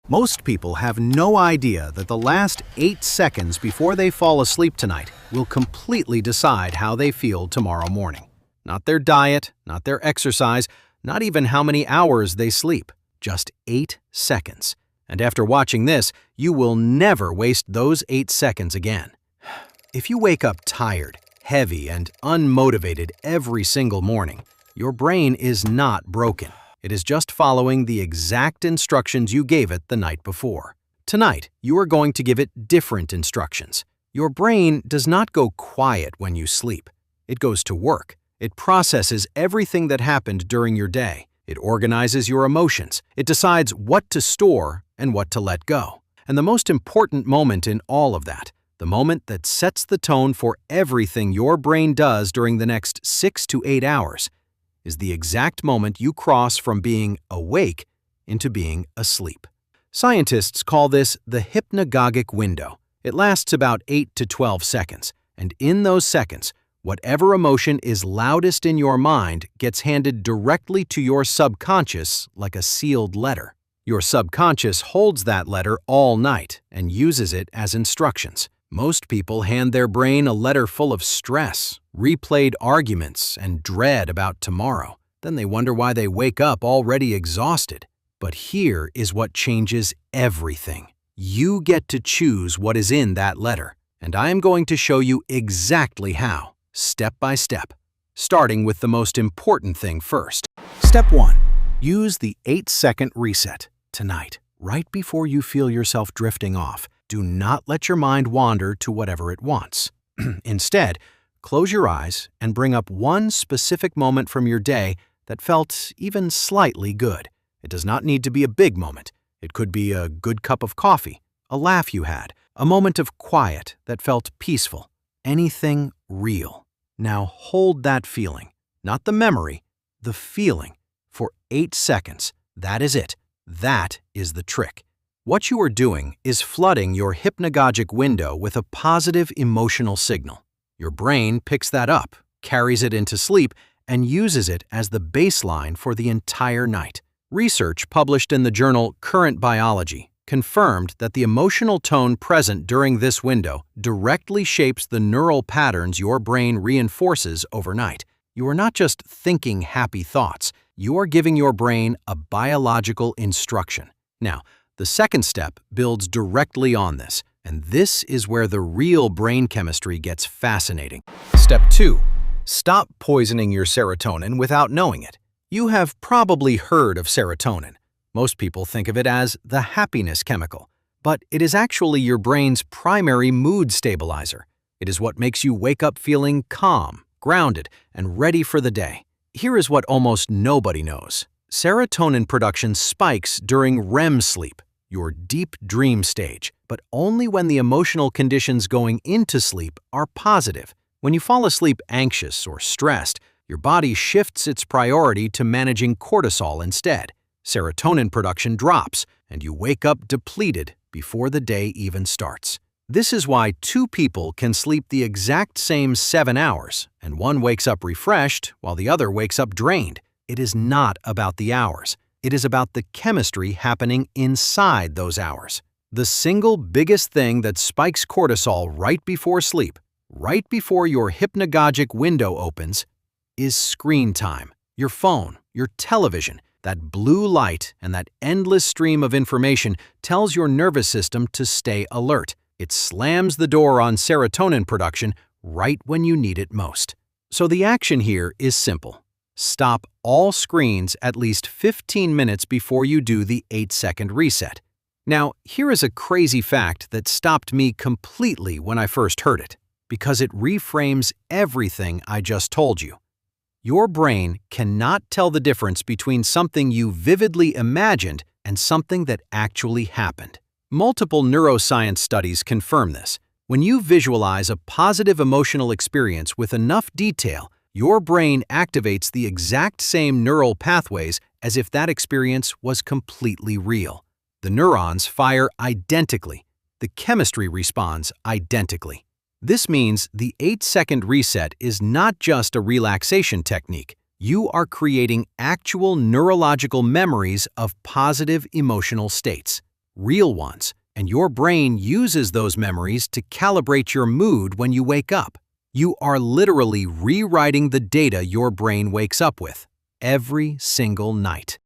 Most people have no idea that the last 8 seconds before they fall asleep tonight will completely decide how they feel tomorrow morning. Not their diet, not their exercise, not even how many hours they sleep. Just 8 seconds. And after watching this, you will never waste those 8 seconds again. If you wake up tired, heavy, and unmotivated every single morning, your brain is not broken. It is just following the exact instructions you gave it the night before. Tonight, you are going to give it different instructions. Your brain does not go quiet when you sleep. It goes to work. It processes everything that happened during your day. It organizes your emotions. It decides what to store and what to let go. And the most important moment in all of that, the moment that sets the tone for everything your brain does during the next 6 to 8 hours, is the exact moment you cross from being awake into being asleep. Scientists call this the hypnagogic window. It lasts about 8 to 12 seconds, and in those seconds, whatever emotion is loudest in your mind gets handed directly to your subconscious like a sealed letter. Your subconscious holds that letter all night and uses it as instructions. Most people hand their brain a letter full of stress, replayed arguments, and dread about tomorrow. Then they wonder why they wake up already exhausted. But here is what changes everything. You get to choose what is in that letter, and I am going to show you exactly how, step by step, starting with the most important thing first. Step 1. Use the 8-second reset tonight, right before you feel yourself drifting off. Do not let your mind wander to whatever it wants. Instead, close your eyes and bring up one specific moment from your day that felt even slightly good. It does not need to be a big moment. It could be a good cup of coffee, a laugh you had, a moment of quiet that felt peaceful. Anything real. Now hold that feeling, not the memory, the feeling, for 8 seconds. That is it. That is the trick. What you are doing is flooding your hypnagogic window with a positive emotional signal. Your brain picks that up, carries it into sleep, and uses it as the baseline for the entire night. Research published in the journal Current Biology confirmed that the emotional tone present during this window directly shapes the neural patterns your brain reinforces overnight. You are not just thinking happy thoughts, you are giving your brain a biological instruction. Now, the second step builds directly on this, and this is where the real brain chemistry gets fascinating. Step 2. Stop poisoning your serotonin without knowing it. You have probably heard of serotonin. Most people think of it as the happiness chemical, but it is actually your brain's primary mood stabilizer. It is what makes you wake up feeling calm, grounded, and ready for the day. Here is what almost nobody knows. Serotonin production spikes during REM sleep, your deep dream stage, but only when the emotional conditions going into sleep are positive. When you fall asleep anxious or stressed, your body shifts its priority to managing cortisol instead. Serotonin production drops, and you wake up depleted before the day even starts. This is why 2 people can sleep the exact same 7 hours, and one wakes up refreshed while the other wakes up drained. It is not about the hours. It is about the chemistry happening inside those hours. The single biggest thing that spikes cortisol right before sleep, right before your hypnagogic window opens, is screen time. Your phone, your television, that blue light and that endless stream of information tells your nervous system to stay alert. It slams the door on serotonin production right when you need it most. So the action here is simple. Stop all screens at least 15 minutes before you do the 8-second reset. Now, here is a crazy fact that stopped me completely when I first heard it, because it reframes everything I just told you. Your brain cannot tell the difference between something you vividly imagined and something that actually happened. Multiple neuroscience studies confirm this. When you visualize a positive emotional experience with enough detail, your brain activates the exact same neural pathways as if that experience was completely real. The neurons fire identically. The chemistry responds identically. This means the 8-second reset is not just a relaxation technique. You are creating actual neurological memories of positive emotional states. real ones, and your brain uses those memories to calibrate your mood when you wake up. You are literally rewriting the data your brain wakes up with every single night.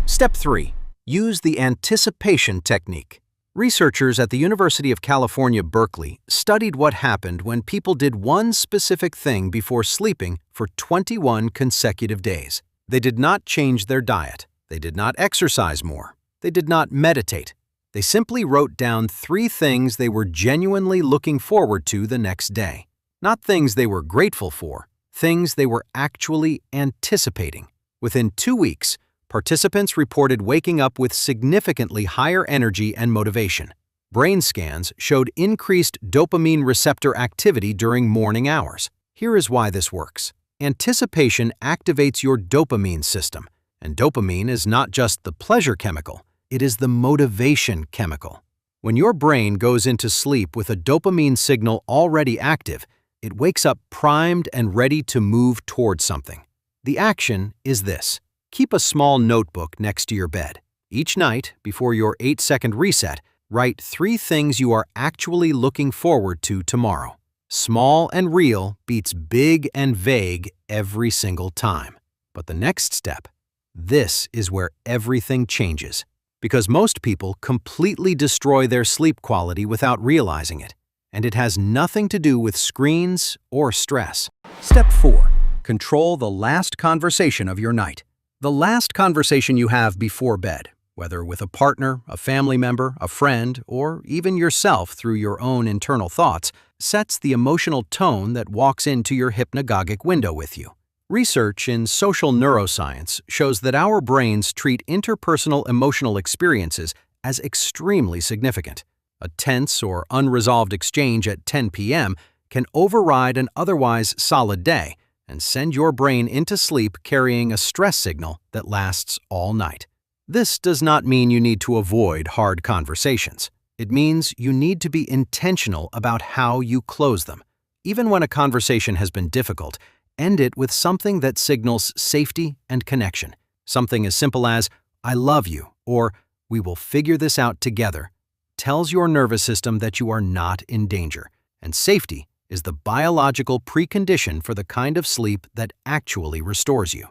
Step 3. Use the anticipation technique. Researchers at the University of California, Berkeley studied what happened when people did one specific thing before sleeping for 21 consecutive days. They did not change their diet. They did not exercise more. They did not meditate. They simply wrote down 3 things they were genuinely looking forward to the next day. Not things they were grateful for, things they were actually anticipating. Within 2 weeks, participants reported waking up with significantly higher energy and motivation. Brain scans showed increased dopamine receptor activity during morning hours. Here is why this works. Anticipation activates your dopamine system, and dopamine is not just the pleasure chemical, it is the motivation chemical. When your brain goes into sleep with a dopamine signal already active, it wakes up primed and ready to move towards something. The action is this. Keep a small notebook next to your bed. Each night, before your 8-second reset, write 3 things you are actually looking forward to tomorrow. Small and real beats big and vague every single time. But the next step, this is where everything changes. Because most people completely destroy their sleep quality without realizing it. And it has nothing to do with screens or stress. Step 4. Control the last conversation of your night. The last conversation you have before bed, whether with a partner, a family member, a friend, or even yourself through your own internal thoughts, sets the emotional tone that walks into your hypnagogic window with you. Research in social neuroscience shows that our brains treat interpersonal emotional experiences as extremely significant. A tense or unresolved exchange at 10 p.m. can override an otherwise solid day and send your brain into sleep carrying a stress signal that lasts all night. This does not mean you need to avoid hard conversations. It means you need to be intentional about how you close them. Even when a conversation has been difficult, end it with something that signals safety and connection. Something as simple as, "I love you," or "We will figure this out together," tells your nervous system that you are not in danger. And safety is the biological precondition for the kind of sleep that actually restores you.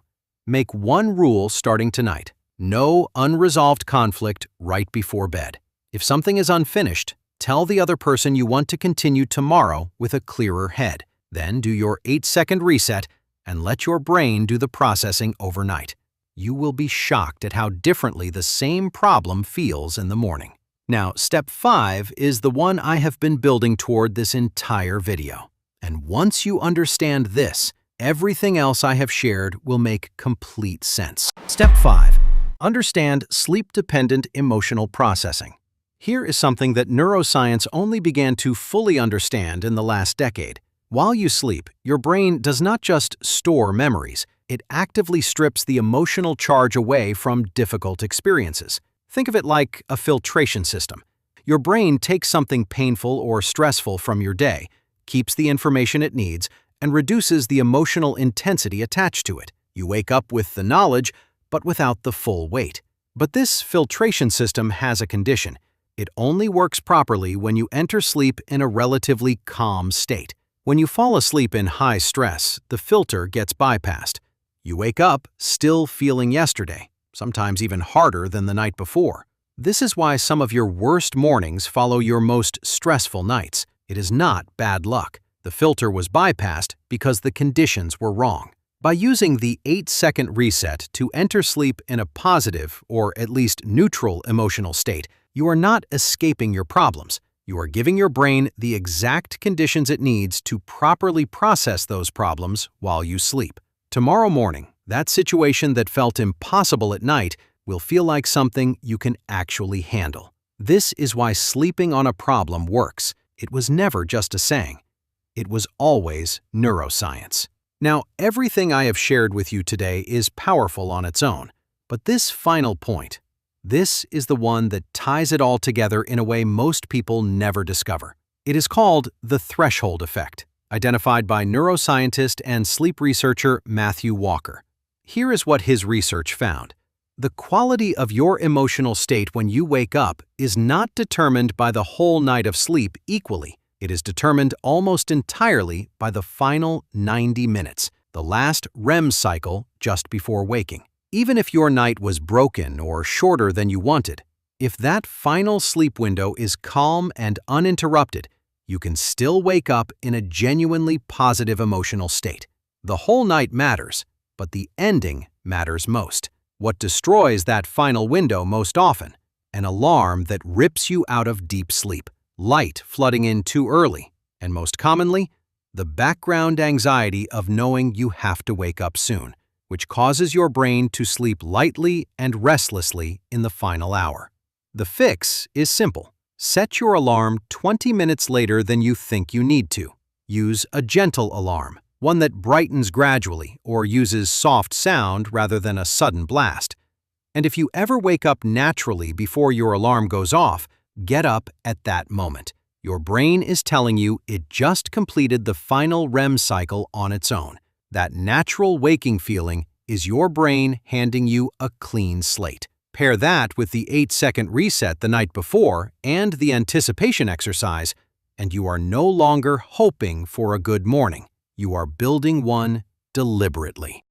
Make one rule starting tonight. No unresolved conflict right before bed. If something is unfinished, tell the other person you want to continue tomorrow with a clearer head. Then do your 8-second reset and let your brain do the processing overnight. You will be shocked at how differently the same problem feels in the morning. Now, step 5 is the one I have been building toward this entire video. And once you understand this, everything else I have shared will make complete sense. Step 5. Understand sleep-dependent emotional processing. Here is something that neuroscience only began to fully understand in the last decade. While you sleep, your brain does not just store memories, it actively strips the emotional charge away from difficult experiences. Think of it like a filtration system. Your brain takes something painful or stressful from your day, keeps the information it needs, and reduces the emotional intensity attached to it. You wake up with the knowledge, but without the full weight. But this filtration system has a condition. It only works properly when you enter sleep in a relatively calm state. When you fall asleep in high stress, the filter gets bypassed. You wake up still feeling yesterday, sometimes even harder than the night before. This is why some of your worst mornings follow your most stressful nights. It is not bad luck. The filter was bypassed because the conditions were wrong. By using the 8-second reset to enter sleep in a positive, or at least neutral emotional state, you are not escaping your problems. You are giving your brain the exact conditions it needs to properly process those problems while you sleep. Tomorrow morning, that situation that felt impossible at night will feel like something you can actually handle. This is why sleeping on a problem works. It was never just a saying. It was always neuroscience. Now, everything I have shared with you today is powerful on its own, but this final point, this is the one that ties it all together in a way most people never discover. It is called the threshold effect, identified by neuroscientist and sleep researcher Matthew Walker. Here is what his research found. The quality of your emotional state when you wake up is not determined by the whole night of sleep equally. It is determined almost entirely by the final 90 minutes, the last REM cycle just before waking. Even if your night was broken or shorter than you wanted, if that final sleep window is calm and uninterrupted, you can still wake up in a genuinely positive emotional state. The whole night matters, but the ending matters most. What destroys that final window most often? An alarm that rips you out of deep sleep, light flooding in too early, and most commonly, the background anxiety of knowing you have to wake up soon, which causes your brain to sleep lightly and restlessly in the final hour. The fix is simple. Set your alarm 20 minutes later than you think you need to. Use a gentle alarm, one that brightens gradually or uses soft sound rather than a sudden blast. And if you ever wake up naturally before your alarm goes off, get up at that moment. Your brain is telling you it just completed the final REM cycle on its own. That natural waking feeling is your brain handing you a clean slate. Pair that with the 8-second reset the night before and the anticipation exercise, and you are no longer hoping for a good morning. You are building one deliberately.